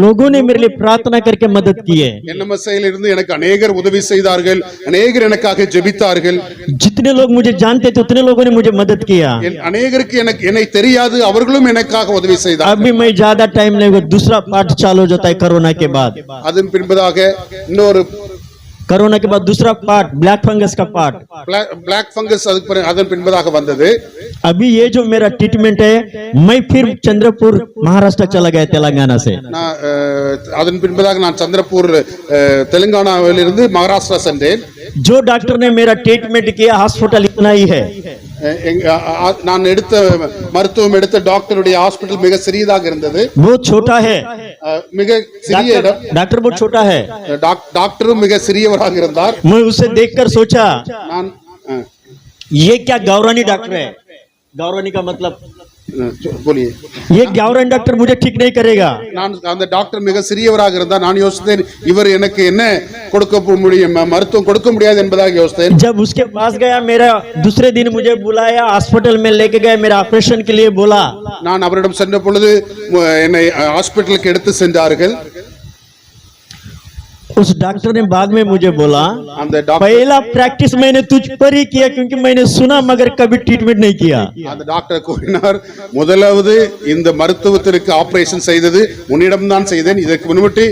लोगों ने मेरे लिए प्रार्थना करके मदद की है। एनएमएसआई இருந்து எனக்கு अनेகர் உதவி செய்தார்கள், अनेகர் எனக்காக ஜெபித்தார்கள்। जितने लोग मुझे जानते थे उतने लोगों ने मुझे मदद किया। अनेகருக்கு என்னை தெரியாது, அவர்களும் எனக்காக உதவி செய்தார்கள்। अभी मैं ज्यादा टाइम नहीं, वो दूसरा पार्ट चालू हो जाता है कोरोना के बाद। அதன் பின்பதாக இன்னொரு कोरोना के बाद दूसरा पार्ट ब्लैक फंगस का पार्ट, ब्लैक फंगस அதன் பின்பதாக வந்தது। अभी ये जो मेरा ट्रीटमेंट है, मैं फिर चंद्रपुर महाराष्ट्र चला गया तेलंगाना से। அதன் பின்பதாக நான் சந்திரபூர் தெலுங்கானாவிலிருந்து மகாராஷ்டிரா சென்றேன்। जो डॉक्टर ने मेरा ट्रीटमेंट किया हॉस्पिटल इतना ही है। நான் எடுத்த மருத்துவம் எடுத்த டாக்டருடைய ஹாஸ்பிடல் மிக சிறியதாக இருந்தது, बहुत छोटा है। மிக சிறிய இடம்। डॉक्टर बहुत छोटा है। டாக்டரும் மிக சிறியவராக இருந்தார்। मैं उसे देखकर सोचा, நான் ये क्या गौरानी डॉक्टर है। गौरानी का मतलब बोलिए, ये गौरानी डॉक्टर मुझे ठीक नहीं करेगा। நான் அந்த டாக்டர் மிக சிறியவராக இருந்தார்। நான் யோசித்தேன், இவர் எனக்கு என்ன கொடுக்க முடியும், மருத்துவம் கொடுக்க முடியாது என்பதாக யோசித்தேன்। जब उसके पास गया, मेरा दूसरे दिन मुझे बुलाया, हॉस्पिटल में लेके गए, मेरा ऑपरेशन के लिए बोला। நான் அவரிடம் சென்ற பொழுது என்னை ஹாஸ்பிடலுக்கு எடுத்து சென்றார்கள்। उस डॉक्टर ने बाद में मुझे बोला, पहला प्रैक्टिस मैंने तुझ पर ही किया क्योंकि मैंने सुना मगर कभी ट्रीटमेंट नहीं किया। அந்த டாக்டர் கூறினார், முதலாவது இந்த மருத்துவத்திற்கு ஆபரேஷன் செய்தது உன்னிடம் தான் செய்தேன், இதற்கு முன்பு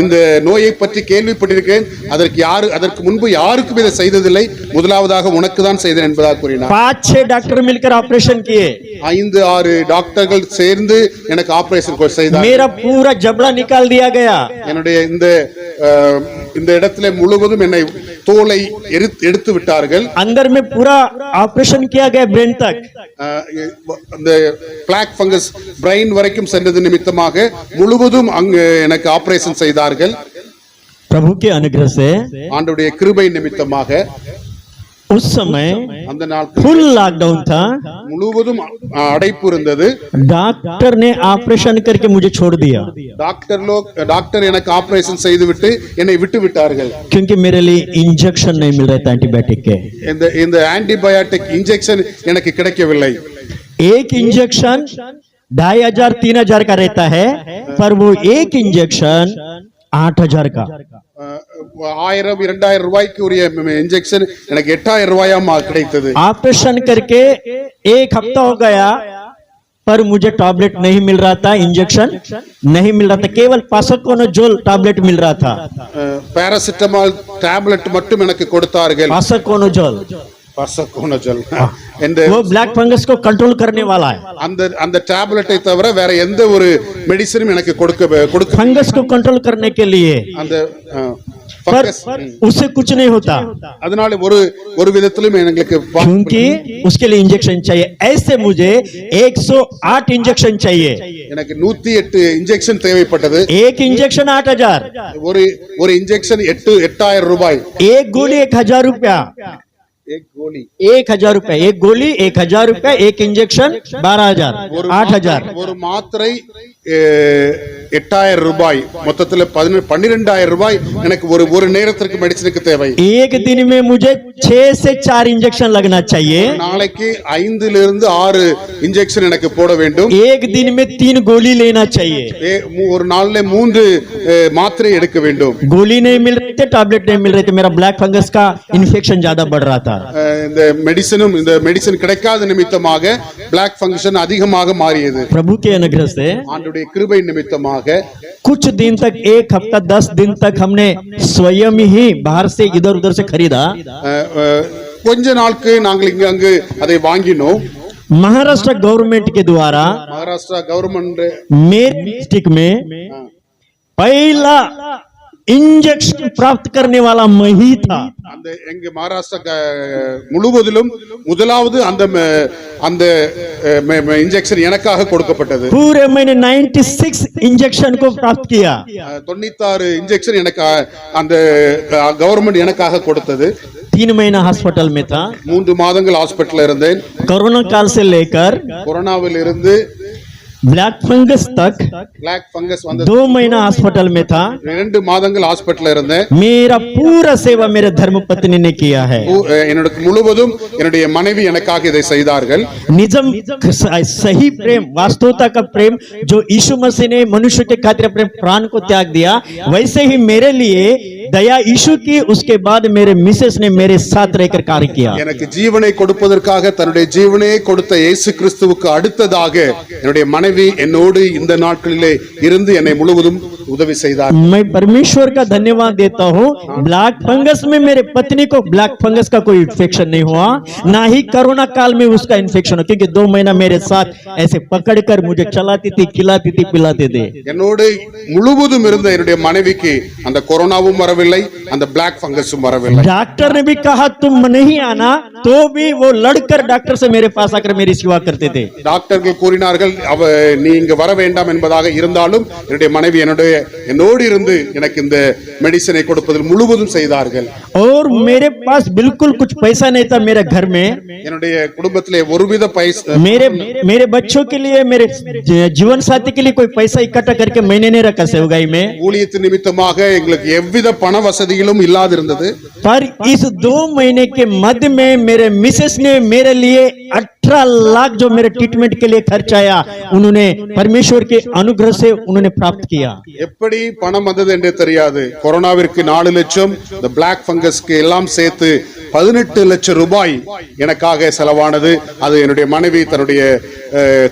இந்த நோயை பற்றி கேள்விப்பட்டிருக்கேன், அதற்கு முன்பு யாருக்கும் இதை செய்ததில்லை, முதலாவதாக உனக்கு தான் செய்தேன் என்பதாக கூறினார்। 5-6 डॉक्टर मिलकर ऑपरेशन किए, 5-6 டாக்டர்கள் சேர்ந்து எனக்கு ஆபரேஷன் செய்தார்। मेरा पूरा जबड़ा निकाल दिया गया। என்னுடைய இந்த இடத்துல முழுவதும் என்னை தோலை எடுத்து விட்டார்கள்। अंदर में पूरा ऑपरेशन किया गया, ब्रेन तक। அந்த பிளாக் ஃபங்கஸ் பிரெயின் வரைக்கும் சென்றது நிமித்தமாக முழுவதும் அங்கு எனக்கு ஆபரேஷன் செய்தார்கள்। प्रभु के अनुग्रह से, ஆண்டவருடைய கிருபை நிமித்தமாக उस समय அந்த நாள் फुल लॉकडाउन था, முழுவதும் அடைப்பு இருந்தது। डॉक्टर ने ऑपरेशन करके मुझे छोड़ दिया டாக்டர் எனக்கு ஆபரேஷன் செய்துவிட்டு என்னை விட்டு விட்டார்கள்। क्योंकि मेरे लिए इंजेक्शन नहीं मिल रहा था एंटीबायोटिक के। இந்த ஆன்டிபயோட்டிக் इंजेक्शन எனக்கு கிடைக்கவில்லை। एक इंजेक्शन 2500-3000 का रहता है, पर वो एक इंजेक्शन 8000 का। 1000-2000 ரூபாய்க்கு உரிய इंजेक्शन எனக்கு 8000 ரூபாயாம் கிடைத்தது। ऑपरेशन करके 1 हफ्ता हो गया, पर मुझे टैबलेट नहीं मिल रहा था, इंजेक्शन नहीं मिल रहा था, केवल पासकोनोजोल टैबलेट मिल रहा था। पैरासिटामोल टैबलेट மட்டும் எனக்கு கொடுத்தார்கள்। पासकोनोजोल பர்சகோனஜல் இந்த वो ब्लैक फंगस को कंट्रोल करने वाला है। அந்த டேப்லெட்டை தவிர வேற எந்த ஒரு மெடிசனும் எனக்கு கொடுக்க फंगस को कंट्रोल करने के लिए அந்த पर ஃபங்கஸ் उससे कुछ नहीं होता, அதனால ஒரு விதத்திலும் எங்களுக்கு क्योंकि उसके लिए इंजेक्शन चाहिए। ऐसे मुझे 108 इंजेक्शन चाहिए। எனக்கு 108 இன்ஜெக்ஷன் தேவைப்பட்டது। एक इंजेक्शन 8000, ஒரு இன்ஜெக்ஷன் 8000 ரூபாய்। एक गोली 1000 रुपया, एक गोली 1000 रुपया, एक गोली 1000 रुपया, एक इंजेक्शन 12000, 8000। ஒரு மாத்திரை 8000 ரூபாய், மொத்தத்தில் 12000 ரூபாய் எனக்கு ஒரு நேரத்திற்கு மெடிசனுக்கு தேவை। एक दिन में मुझे 6 से 4 इंजेक्शन लगना चाहिए। நாளைக்கு 5 இருந்து 6 இன்ஜெக்ஷன் எனக்கு போட வேண்டும்। एक दिन में 3 गोली लेना चाहिए। ஒரு நாள்ல 3 மாத்திரை எடுக்க வேண்டும்। गोली नहीं मिल रही थी, टैबलेट नहीं मिल रही थी, मेरा ब्लैक फंगस का इन्फेक्शन ज्यादा बढ़ रहा था। இந்த மெடிசன் கிடைக்காத நிமித்தமாக பிளாக் ஃபங்கஸ் அதிகமாக மாறியது। प्रभु के अनुग्रह से ஆண்டவருடைய கிருபை நிமித்தமாக कुछ दिन तक, 1 हफ्ता 10 दिन तक हमने स्वयं ही बाहर से इधर उधर से खरीदा। கொஞ்ச நாளுக்கு நாங்கள் அங்கு அதை வாங்கினோம்। महाराष्ट्र गवर्नमेंट के द्वारा महाराष्ट्र गवर्नमेंट मेरे डिस्ट्रिक्ट में पहला इंजेक्शन प्राप्त करने वाला मैं ही था। அந்த எங்க மகாராஷ்டிரா முழுவதிலும் முதலாவது அந்த இன்ஜெக்ஷன் எனக்காக கொடுக்கப்பட்டது। पूरे मैंने 96 इंजेक्शन को प्राप्त किया। 96 इंजेक्शन எனக்கு அந்த கவர்மெண்ட் எனக்காக கொடுத்தது। 3 महीना हॉस्पिटल में था, 3 மாதங்கள் ஹாஸ்பிடல்ல இருந்தேன்। कोरोना काल से लेकर கொரோனாவில் இருந்து ब्लैक फंगस तक ब्लैक फंगस வந்து 2 महीना हॉस्पिटल में था। 2 மாதங்கள் ஹாஸ்பிடல்ல இருந்தேன்। मेरा पूरा सेवा मेरे धर्म पत्नी ने किया है। என்னோட முழுவதும் என்னுடைய மனைவி எனக்காக இதை செய்தார்கள்। निजम सही प्रेम, वास्तवता का प्रेम जो यीशु मसीह ने मनुष्य के खातिर अपने प्राण को त्याग दिया, वैसे ही मेरे लिए दया यीशु की, उसके बाद मेरे मिसेस ने मेरे साथ रहकर कार्य किया। எனக்கு ஜீவனை கொடுப்பதற்காக தன்னுடைய ஜீவனை கொடுத்த இயேசு கிறிஸ்துவுக்கு அடுத்ததாக என்னுடைய மனைவி என்னோடு இந்த நாட்களிலே இருந்து என்னை முழுவதும் உதவி செய்தார்। मैं परमेश्वर का धन्यवाद देता हूँ। ब्लैक फंगस में मेरे पत्नी को ब्लैक फंगस का कोई इन्फेक्शन नहीं हुआ, ना ही कोरोना काल में उसका इन्फेक्शन हो, क्योंकि 2 महीना मेरे साथ ऐसे पकड़कर मुझे चलाती थी, खिलाती थी, पिलाते थे। என்னோடு முழுவதும் இருந்த என்னுடைய மனைவிக்கு அந்த கொரோனாவும் வரவில்லை, அந்த பிளாக் ஃபங்கஸும் வரவில்லை। डॉक्टर ने भी कहा तुम नहीं आना, तो भी वो लड़कर डॉक्टर से मेरे पास आकर मेरी सेवा करते थे। டாக்டர்கள் கூறினார்கள் நீ இங்க வர வேண்டாம் என்பதாக, இருந்தாலும் என்னுடைய மனைவி என்னோடு இருந்து எனக்கு இந்த மெடிசனை கொடுப்பதில் முழுவதும் செய்தார்கள்। और मेरे पास बिल्कुल कुछ पैसा नहीं था मेरे घर में। என்னுடைய குடும்பத்திலே ஒருவித பைசா, मेरे बच्चों के लिए, मेरे जीवन साथी के लिए कोई पैसा इकट्ठा करके मैंने नहीं रखा सेवगाई में। ஊழியத்தின் நிமித்தமாக எங்களுக்கு எவ்வித பண வசதிகளும் இல்லாதிருந்தது। पर इस 2 महीने के मध्य में मेरे मिसेस ने मेरे लिए 18 लाख जो मेरे ट्रीटमेंट के लिए खर्च आया, उन्होंने परमेश्वर के अनुग्रह से उन्होंने प्राप्त किया। எப்படி பணம் வந்தது என்று தெரியாது। கொரோனாவிற்கு 4 லட்சம், இந்த பிளாக் ஃபங்கஸ்க்கு எல்லாம் சேர்த்து 18 லட்சம் ரூபாய் எனக்காக செலவானது। அது என்னுடைய மனைவி தன்னுடைய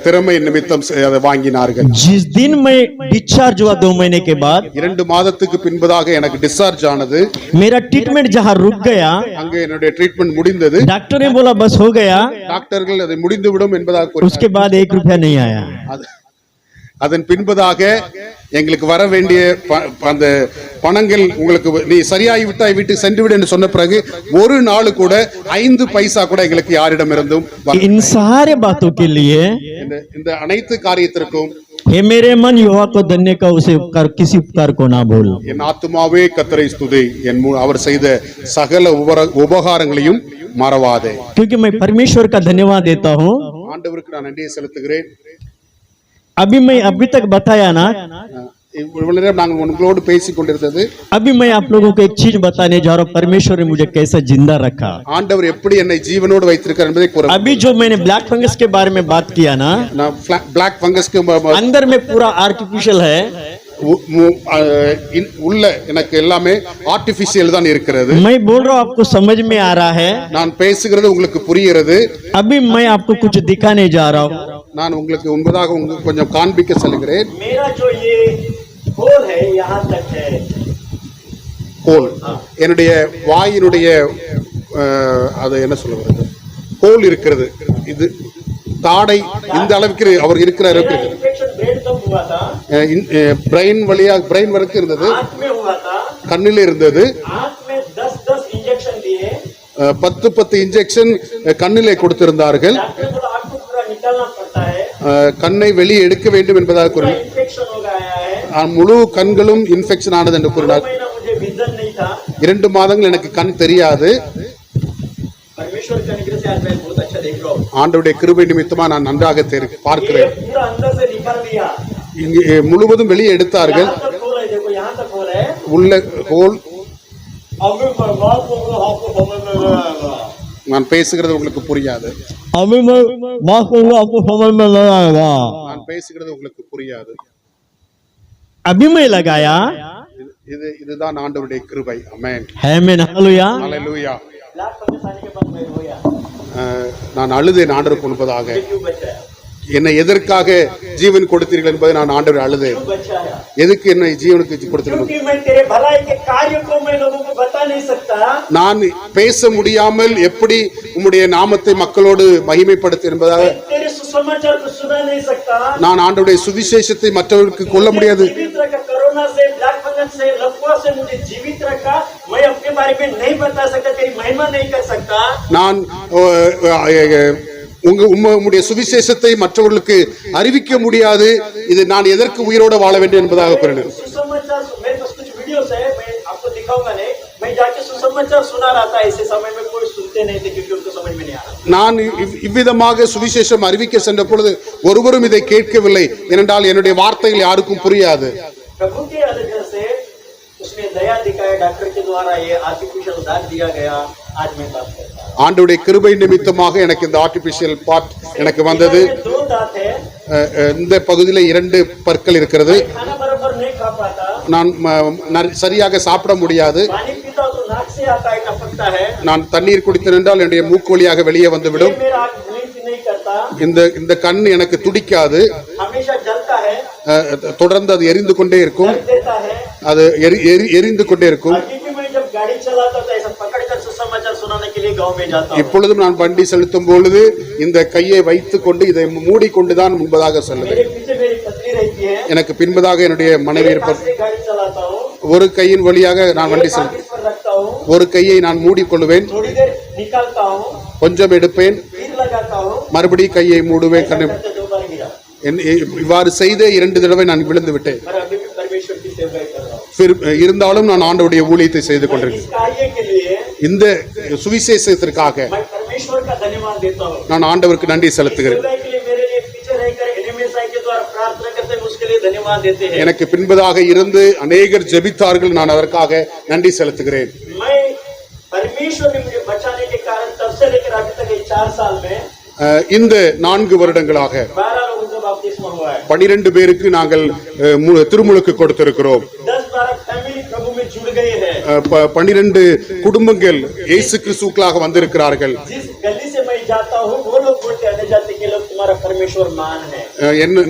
திறமை நிமித்தம் அதை வாங்கினார்கள்। जिस दिन मैं डिस्चार्ज हुआ 2 महीने के बाद, 2 மாதத்துக்கு பின்பதாக எனக்கு டிஸ்சார்ஜ் ஆனது। मेरा ट्रीटमेंट जहां रुक गया, அங்கே என்னுடைய ட்ரீட்மெண்ட் முடிந்தது। डॉक्टर ने बोला बस हो गया, டாக்டர்கள் அதை முடிந்துவிடும் என்பதாக उसके बाद 1 रुपया नहीं आया। அதன் பின்பதாக எங்களுக்கு வர வேண்டிய அந்த பணங்கள் உங்களுக்கு நீ சரியாகி விட்டாய், வீட்டுக்கு சென்று விடு என்று சொன்ன பிறகு ஒரு நாள் கூட 5 பைசா கூட எங்களுக்கு யாரிடம் இருந்தும் इन सारे बातों के लिए இந்த அனைத்து காரியத்திற்கும் हे मेरे मन यहोवा को धन्य का, उसे उपकार किसी उपकार को ना भूल। என் ஆத்துமாவே கர்த்தரை ஸ்துதி, அவர் செய்த சகல உபகாரங்களையும் மறவாதே। क्योंकि मैं परमेश्वर का धन्यवाद देता हूँ। ஆண்டவருக்கு நான் நன்றியை செலுத்துகிறேன்। अभी तक बताया ना, இவ்வளவு நேரம் நாங்கள் உங்களோடு பேசிக் கொண்டிருந்தது, अभी मैं आप लोगों को एक चीज बताने जा रहा हूँ, परमेश्वर ने मुझे कैसा जिंदा रखा। ஆண்டவர் எப்படி என்னை ஜீவனோடு வைத்திருக்கிறார் என்பதை கூற। अभी जो मैंने ब्लैक फंगस के बारे में बात किया ना, நான் பிளாக் ஃபங்கஸ்க்கு अंदर में पूरा आर्टिफिशियल है, உள்ள எனக்கு எல்லாமே ஆர்டிபிஷியல் தான் இருக்கிறது। मैं बोल रहा हूँ आपको समझ में आ रहा है, நான் பேசுகிறது உங்களுக்கு புரிகிறது। अभी मैं आपको कुछ दिखाने जा रहा हूँ। நான் உங்களுக்கு முன்பதாக உங்களுக்கு கொஞ்சம் காண்பிக்க சொல்கிறேன்। मेरा जो ये होल है यहाँ तक है, ஹோல் என்னுடைய வாயினுடைய அது என்ன சொல்ல வருது, ஹோல் இருக்கிறது. இது தாடை இந்த அளவுக்கு அவர் இருக்கிற அளவுக்கு இருக்குது. इन्फेक्शन ब्रेन तक हुआ था, பிரெயின் வழியா பிரெயின் வரைக்கும் இருந்தது, आंख में हुआ था, கண்ணில் இருந்தது. आंख में 10-10 इंजेक्शन दिए, 10 இன்ஜெக்ஷன் கண்ணிலே கொடுத்திருந்தார்கள். डॉक्टर बोला आंख को पूरा निकालना पड़ता है, கண்ணை வெளியே எடுக்க வேண்டும் என்பதாக पूरा கூறினார். इन्फेक्शन हो गया है। முழு கண்களும் இன்ஃபெக்ஷன் ஆனது என்று 2 கூறினார். महीना मुझे विजन नहीं था, 2 மாதங்கள் எனக்கு கண் தெரியாது. परमेश्वर के अनुग्रह से आज मैं बहुत अच्छा देख रहा हूँ। ஆண்டவருடைய கிருபை நிமித்தமா நான் நன்றாக ये பார்க்கிறேன். पूरा अंदर से निकाल दिया, இங்கே முழுவதும் வெளியே எடுத்தார்கள். यहाँ तक खोल है, देखो यहाँ तक खोल है। உள்ள ஹோல். अभी मैं बात बोल रहा हूँ, आपको समझ में नहीं आएगा। நான் பேசுகிறது உங்களுக்கு புரியாது. अभी मैं बात करूंगा आपको समझ में नहीं आएगा। நான் பேசுகிறது உங்களுக்கு புரியாது. अभी मैं लगाया இதுதான் ஆண்டவருடைய கிருபை. ஆமென். है मैं हालेलुया। ஹalleluya. लाख 25 आने के बाद मैं रोया, நான் அழுதேன் ஆண்டவருக்கு முன்பதாக. ये क्यों बचाया, என்னை எதற்காக ஜீவன் கொடுத்தீர்கள் என்பதை நான் ஆண்டவர் அழுதேன். क्यों बचाया? எதுக்கு என்னை ஜீவனுக்கு கொடுத்தீர்கள்? क्योंकि मैं तेरे भलाई के कार्य को मैं लोगों को बता नहीं सकता, நான் பேச முடியாமல் எப்படி உம்முடைய நாமத்தை மக்களோடு மகிமைப்படுத்த என்பதாக तेरे सुसमाचार को सुना नहीं सकता, நான் ஆண்டவருடைய சுவிசேஷத்தை மற்றவர்களுக்கு கொள்ள முடியாது. जीवित रखा, कोरोना से, ब्लैक फंगस से, लकवा से मुझे जीवित रखा, मैं अपने बारे में नहीं बता सकता, तेरी महिमा नहीं कर सकता। நான் உம்முடைய சுவிசேஷத்தை மற்றவர்களுக்கு அறிவிக்க முடியாது. இது நான் எதற்கு உயிரோடு வாழ வேண்டும் என்பதாக கூறினேன். सुसमाचार मेरे पास कुछ वीडियोस है, मैं आपको दिखाऊंगा नहीं, मैं जाके सुसमाचार सुना रहा था, ऐसे समय में कोई सुनते नहीं थे क्योंकि उनको समझ में नहीं आ रहा। நான் இவ்விதமாக சுவிசேஷம் அறிவிக்க சென்ற பொழுது ஒருவரும் இதை கேட்கவில்லை. ஏனென்றால் என்னுடைய வார்த்தைகள் யாருக்கும் புரியாது. प्रभु के अनुग्रह से उसने दया दिखाया, डॉक्टर के द्वारा ये आर्टिफिशियल दांत दिया गया, आज मैं बात करता हूँ। ஆண்டவருடைய கிருபை நிமித்தமாக எனக்கு இந்த ஆர்டிபிஷியல் பார்ட் எனக்கு வந்தது. इसमें 2 दांत है, இந்த பகுதியில 2 பற்கள் இருக்கிறது. खाना बराबर नहीं खा पाता, நான் சரியாக சாப்பிட முடியாது. पानी पीता हूँ तो नाक से आता है, टपकता है, நான் தண்ணீர் குடித்தேன் என்றால் என்னுடைய மூக்கு வழியாக வெளியே வந்துவிடும். ये मेरा आँख blink नहीं करता, இந்த கண் எனக்கு துடிக்காது. हमेशा जलता है, தொடர்ந்து அது எரிந்து கொண்டே இருக்கும். दर्द देता है। அது எரிந்து கொண்டே இருக்கும். अभी भी मैं जब गाड़ी चलाता था ऐसा पकड़कर सुसमाचार सुनाने के लिए गांव में जाता हूँ। இப்பொழுதும் நான் வண்டி செலுத்தும் பொழுது இந்த கையை வைத்துக் கொண்டு இதை மூடிக்கொண்டுதான் முன்பதாக செல்லுவேன். मेरे पीछे मेरी पत्नी रहती है, எனக்கு பின்பதாக என்னுடைய மனைவி இருப்பார். से गाड़ी चलाता हूँ, ஒரு கையின் வழியாக நான் வண்டி एक हाथ செலுத்துவேன். इस पर रखता हूँ, ஒரு கையை நான் மூடிக்கொள்வேன். थोड़ी देर निकालता हूँ, கொஞ்சம் எடுப்பேன், फिर लगाता हूँ, மறுபடியும் கையை மூடுவேன். ऐसा करते 2 बार गिरा। இவ்வாறு செய்தே 2 தடவை நான் விழுந்து விட்டேன். पर अभी भी परमेश्वर की सेवा कर रहा हूँ। இருந்தாலும் நான் ஆண்டவருடைய ஊழியத்தை செய்து கொண்டிருக்கிறேன். इस कार्य के लिए இந்த சுவிசேஷத்திற்காக मैं परमेश्वर का धन्यवाद देता हूँ। நான் ஆண்டவருக்கு நன்றி செலுத்துகிறேன். सेवा के लिए मेरे लिए पीछे रहकर एनिमेसाई के द्वारा प्रार्थना करते हैं, उसके लिए धन्यवाद देते हैं। எனக்கு பின்பதாக இருந்து अनेகர் ஜெபித்தார்கள், நான் அதற்காக நன்றி செலுத்துகிறேன். मैं परमेश्वर ने मुझे बचाने के कारण तब से लेकर अभी तक ये 4 साल में இந்த 4 வருடங்களாக 12 लोगों का बपतिस्मा हुआ है। 12 பேருக்கு நாங்கள் திருமுழுக்கு கொடுத்திருக்கிறோம். 10-12 फैमिली प्रभु में जुड़ गए हैं। 12 குடும்பங்கள் இயேசு கிறிஸ்துவுக்குள்ளாக வந்திருக்கிறார்கள். जिस गली से मैं जाता हूँ वो लोग बोलते हैं, अन्य जाति के लोग तुम्हारा परमेश्वर मान है।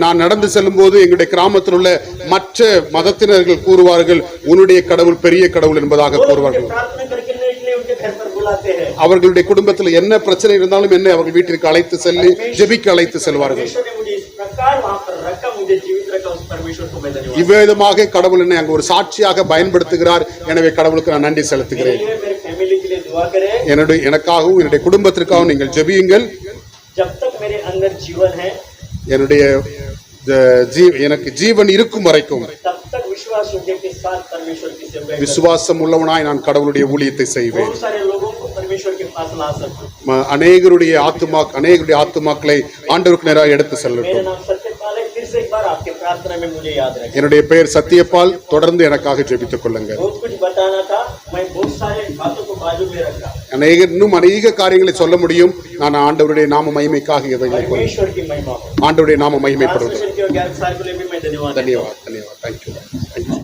நான் நடந்து செல்லும் போது எங்களுடைய கிராமத்தில் உள்ள மற்ற மதத்தினர்கள் கூறுவார்கள், உன்னுடைய கடவுள் பெரிய கடவுள் என்பதாக वो लोग मुझे கூறுவார்கள். प्रार्थना करके के लिए उनके घर पर बुलाते हैं। அவர்களுடைய குடும்பத்தில் என்ன பிரச்சனை இருந்தாலும் என்னை அவர்கள் வீட்டிற்கு அழைத்து செல்லி ஜெபிக்க அழைத்து செல்வார்கள். परमेश्वर ने मुझे इस प्रकार वहाँ पर रखा, मुझे जीवित रखा, उस परमेश्वर को मैं धन्यवाद। இவ்விதமாக கடவுள் என்னை அங்கு ஒரு சாட்சியாக பயன்படுத்துகிறார். எனவே கடவுளுக்கு நான் நன்றி செலுத்துகிறேன். मेरे लिए, मेरे फैमिली के लिए दुआ करें। எனக்காகவும் என்னுடைய குடும்பத்திற்காகவும் நீங்கள் ஜெபியுங்கள். जब तक मेरे अंदर जीवन है, என்னுடைய எனக்கு ஜீவன் இருக்கும் வரைக்கும் तब तक विश्वास योग्य के साथ परमेश्वर की सेवा करें। விசுவாசம் உள்ளவனாய் நான் கடவுளுடைய ஊழியத்தை செய்வேன். बहुत सारे लोगों को परमेश्वर के पास ला सकूं। அநேகருடைய ஆத்துமாக்களை ஆண்டவருக்கு நேராக எடுத்து मेरा செல்லட்டும். नाम सत्यपाल है। फिर से एक बार आपके प्रार्थना में मुझे याद रखें। என்னுடைய பெயர் சத்தியபால். தொடர்ந்து எனக்காக ஜெபித்துக் கொள்ளுங்கள். बहुत कुछ बताना था, मैं बहुत सारे बातों को बाजू में रखा। இன்னும் अनेக காரியங்களை சொல்ல முடியும். நான் ஆண்டவருடைய நாம மகிமைக்காக இதை परमेश्वर की महिमा हो। ஆண்டவருடைய நாம மகிமைப்படுவது. ट्रांसलेशन के 11 साल के लिए भी मैं धन्यवाद देता हूं। धन्यवाद. Thank you.